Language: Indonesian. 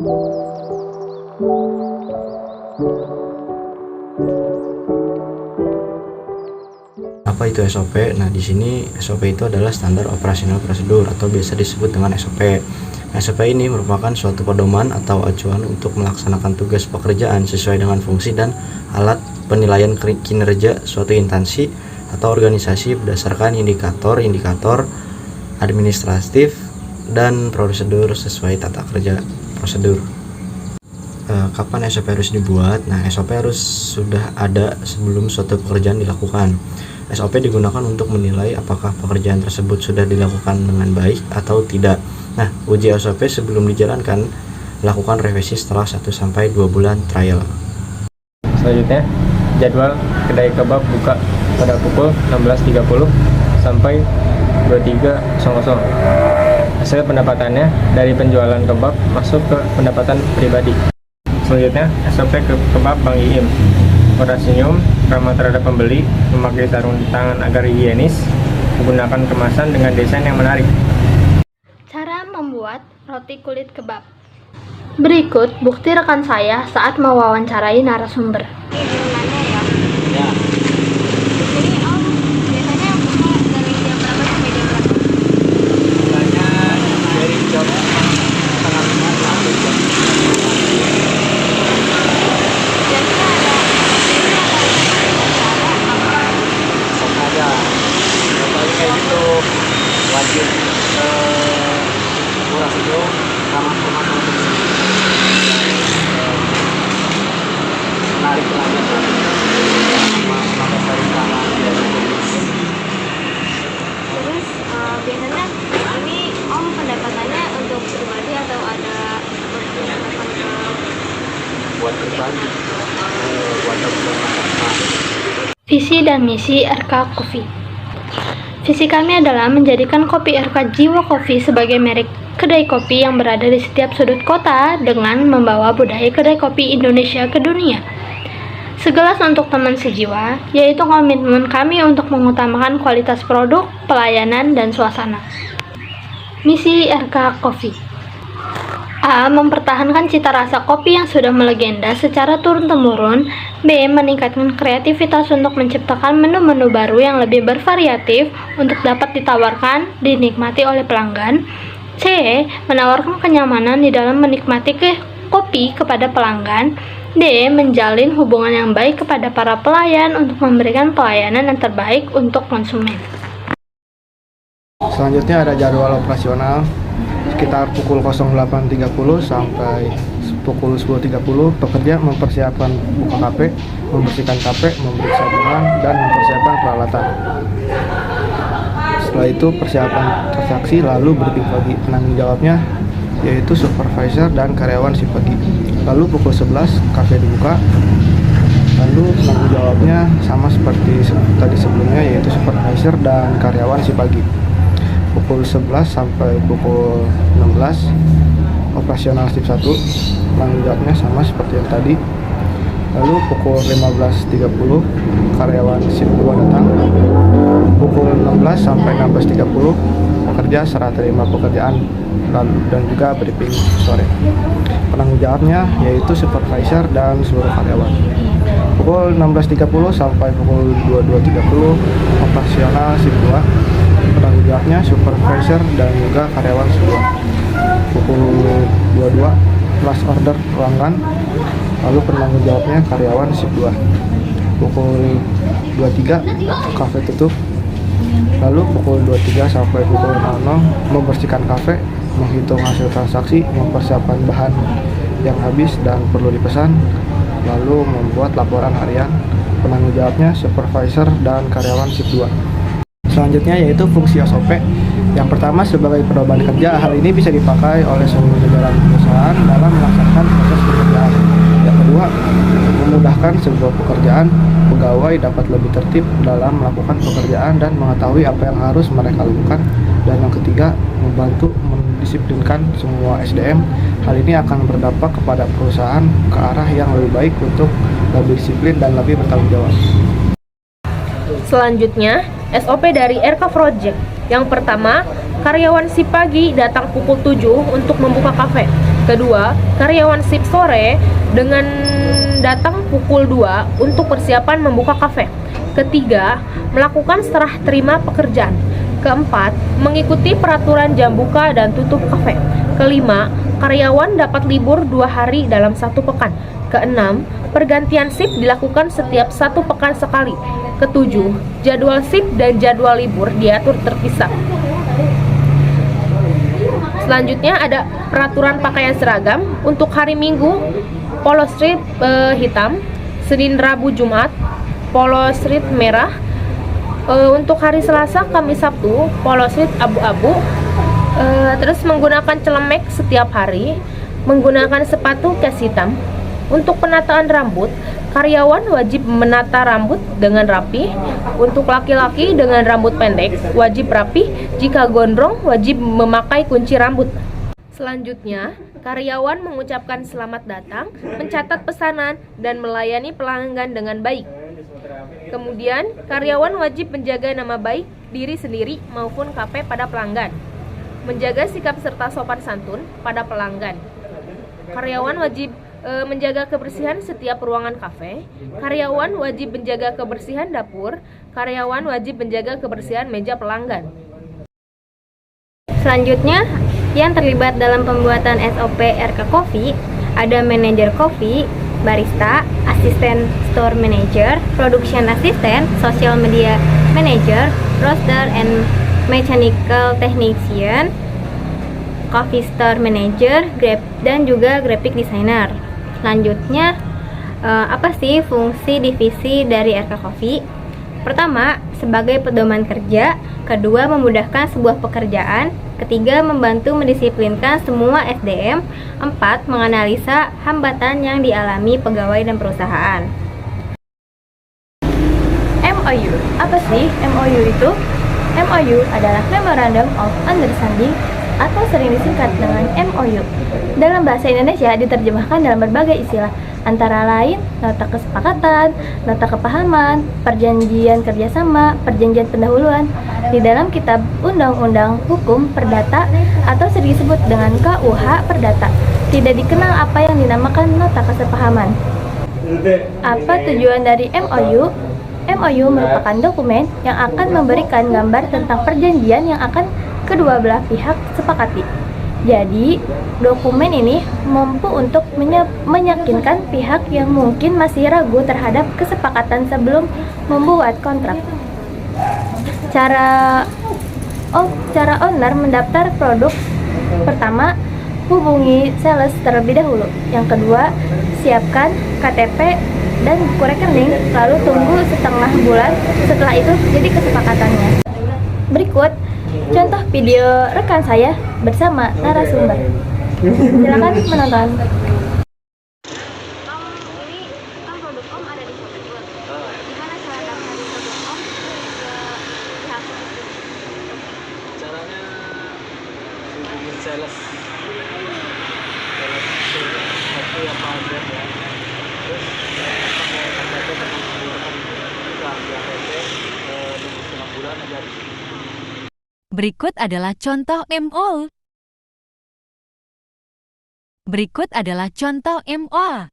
Apa itu SOP? Nah, di sini SOP itu adalah standar operasional prosedur atau biasa disebut dengan SOP. SOP ini merupakan suatu pedoman atau acuan untuk melaksanakan tugas pekerjaan sesuai dengan fungsi dan alat penilaian kinerja suatu instansi atau organisasi berdasarkan indikator-indikator administratif dan prosedur sesuai tata kerja prosedur. Kapan SOP harus dibuat? Nah, SOP harus sudah ada sebelum suatu pekerjaan dilakukan. SOP digunakan untuk menilai apakah pekerjaan tersebut sudah dilakukan dengan baik atau tidak. Nah, uji SOP sebelum dijalankan, lakukan revisi setelah 1-2 bulan trial. Selanjutnya, jadwal kedai kebab buka pada pukul 16.30 sampai 23.00. Hasil pendapatannya dari penjualan kebab masuk ke pendapatan pribadi. Selanjutnya, SOP kebab Bang Iim. Senyum, ramah terhadap pembeli, memakai sarung tangan agar higienis, menggunakan kemasan dengan desain yang menarik. Cara membuat roti kulit kebab. Berikut bukti rekan saya saat mewawancarai narasumber. Wajib kurang senyum, ramah menarik pelanggan, memakai sarung tangan Terus biasanya ini Om pendapatannya untuk pribadi atau ada buat pribadi, buat masyarakat. Visi dan misi RK Coffee. Visi kami adalah menjadikan kopi RK Jiwa Kopi sebagai merek kedai kopi yang berada di setiap sudut kota dengan membawa budaya kedai kopi Indonesia ke dunia. Segelas untuk teman sejiwa, yaitu komitmen kami untuk mengutamakan kualitas produk, pelayanan, dan suasana. Misi RK Coffee. A. Mempertahankan cita rasa kopi yang sudah melegenda secara turun-temurun. B. Meningkatkan kreativitas untuk menciptakan menu-menu baru yang lebih bervariatif untuk dapat ditawarkan, dinikmati oleh pelanggan. C. Menawarkan kenyamanan di dalam menikmati kopi kepada pelanggan. D. Menjalin hubungan yang baik kepada para pelayan untuk memberikan pelayanan yang terbaik untuk konsumen. Selanjutnya ada jadwal operasional. Sekitar pukul 08.30 sampai pukul 10.30 pekerja mempersiapkan buka kafe, membersihkan kafe, memeriksa bahan, dan mempersiapkan peralatan. Setelah itu persiapan transaksi, lalu briefing pagi. Penanggung jawabnya yaitu supervisor dan karyawan si pagi. Lalu pukul 11 kafe dibuka. Lalu penanggung jawabnya sama seperti tadi sebelumnya, yaitu supervisor dan karyawan si pagi. Pukul 11 sampai pukul 16 operasional shift 1, penanggung jawabnya sama seperti yang tadi. Lalu pukul 15.30 karyawan shift 2 datang. Pukul 16 sampai 16.30 pekerja serah terima pekerjaan lalu dan juga briefing sore. Penanggung jawabnya yaitu supervisor dan seluruh karyawan. Pukul 16.30 sampai pukul 22.30 operasional shift 2. Penanggung jawabnya supervisor dan juga karyawan semua. Pukul 22 flash order pelanggan, lalu penanggung jawabnya karyawan shift 2. Pukul 23 kafe tutup, lalu pukul 23 sampai pukul 00 membersihkan kafe, menghitung hasil transaksi, mempersiapkan bahan yang habis dan perlu dipesan, lalu membuat laporan harian. Penanggung jawabnya supervisor dan karyawan shift 2. Selanjutnya yaitu fungsi SOP. Yang pertama sebagai pedoman kerja, hal ini bisa dipakai oleh seluruh jajaran perusahaan dalam melaksanakan proses pekerjaan. Yang kedua, memudahkan sebuah pekerjaan, pegawai dapat lebih tertib dalam melakukan pekerjaan dan mengetahui apa yang harus mereka lakukan. Dan yang ketiga, membantu mendisiplinkan semua SDM. Hal ini akan berdampak kepada perusahaan ke arah yang lebih baik untuk lebih disiplin dan lebih bertanggung jawab. Selanjutnya, SOP dari RK Project. Yang pertama, karyawan si pagi datang pukul 7 untuk membuka kafe. Kedua, karyawan shift sore dengan datang pukul 2 untuk persiapan membuka kafe. Ketiga, melakukan serah terima pekerjaan. Keempat, mengikuti peraturan jam buka dan tutup kafe. Kelima, karyawan dapat libur 2 hari dalam 1 pekan. Keenam, pergantian shift dilakukan setiap 1 pekan sekali. Ketujuh, jadwal shift dan jadwal libur diatur terpisah. Selanjutnya ada peraturan pakaian seragam. Untuk hari Minggu, polo strip hitam, Senin, Rabu, Jumat, polo strip merah. Untuk hari Selasa, Kamis, Sabtu, polo strip abu-abu. Terus menggunakan celemek setiap hari, menggunakan sepatu cas hitam. Untuk penataan rambut, karyawan wajib menata rambut dengan rapi. Untuk laki-laki dengan rambut pendek wajib rapi. Jika gondrong wajib memakai kunci rambut. Selanjutnya, karyawan mengucapkan selamat datang, mencatat pesanan, dan melayani pelanggan dengan baik. Kemudian, karyawan wajib menjaga nama baik diri sendiri maupun kafe pada pelanggan. Menjaga sikap serta sopan santun pada pelanggan. Karyawan wajib menjaga kebersihan setiap ruangan kafe. Karyawan wajib menjaga kebersihan dapur. Karyawan wajib menjaga kebersihan meja pelanggan. Selanjutnya, yang terlibat dalam pembuatan SOP RK Coffee ada manajer kopi, barista, asisten store manager, production assistant, social media manager, roaster and mechanical technician, coffee store manager, dan juga graphic designer. Selanjutnya, apa sih fungsi divisi dari RK Coffee? Pertama, sebagai pedoman kerja. Kedua, memudahkan sebuah pekerjaan. Ketiga, membantu mendisiplinkan semua SDM. Empat, menganalisa hambatan yang dialami pegawai dan perusahaan. MOU, apa sih MOU itu? MOU adalah Memorandum of Understanding atau sering disingkat dengan MOU. Dalam bahasa Indonesia diterjemahkan dalam berbagai istilah, antara lain nota kesepakatan, nota kepahaman, perjanjian kerjasama, perjanjian pendahuluan. Di dalam kitab Undang-Undang Hukum Perdata atau sering disebut dengan KUH Perdata, tidak dikenal apa yang dinamakan nota kesepahaman. Apa tujuan dari MOU? MOU merupakan dokumen yang akan memberikan gambar tentang perjanjian yang akan kedua belah pihak sepakati. Jadi, dokumen ini mampu untuk meyakinkan pihak yang mungkin masih ragu terhadap kesepakatan sebelum membuat kontrak. Cara owner mendaftar produk: pertama, hubungi sales terlebih dahulu. Yang kedua, siapkan KTP dan buku rekening, lalu tunggu setengah bulan. Setelah itu, jadi kesepakatannya. Berikut contoh video rekan saya bersama narasumber. Silakan menonton. Caranya hubungin sales satu yang ada ya, terus pakai KTP dengan bulan di ATP tunggu setengah bulan aja. Berikut adalah contoh MOU. Berikut adalah contoh MOA.